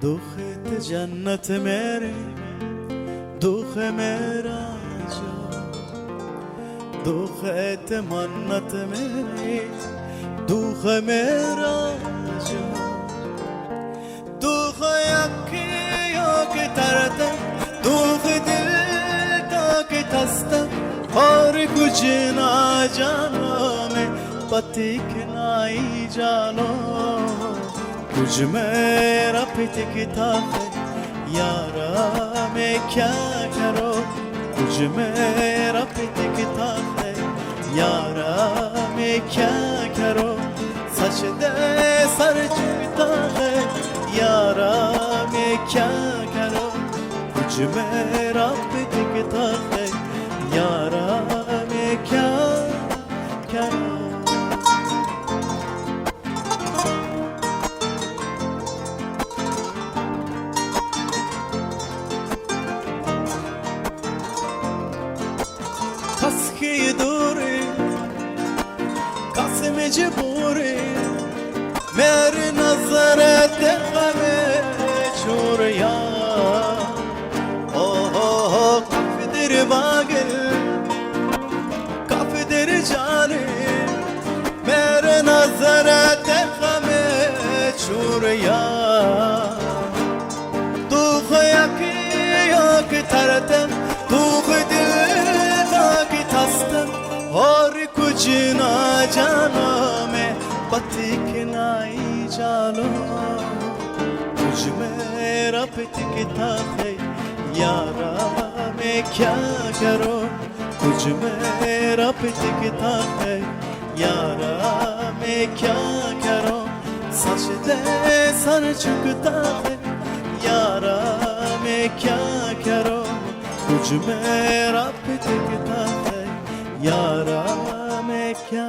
दुख जन्नत मेरे दुख मेरा जो दुख मन्नत मेरे दुख मेरा जो दुख अखियों की तरत दुख दिल की तस्त और कुछ ना जानो मैं पति की नाई जानो तुझ मेरा पिता किताब है यारा मैं क्या करो तुझ मेरा पिता किताब है यारा मैं क्या करो सच दे सर झुकता है यारा मैं क्या करो तुझ मेरा पिता किताब है यारा मैं क्या करो कस की दूरी कस मजबूरी मेरी नजर में छोड़िया ओ काफी देर बागिल काफी देर जाने मेरे नजर में छोड़िया दुख अखियों की तरत दुख और कुछ ना जानो मैं पति की नाई जानो तुझ मेरा पिता किताब है यारा मैं क्या करो तुझ मेरा पिता किताब है यारा मैं क्या करो सच दे सर झुकता है यारा मैं क्या करो तुझ मेरा पिता किताब है यारा मैं क्या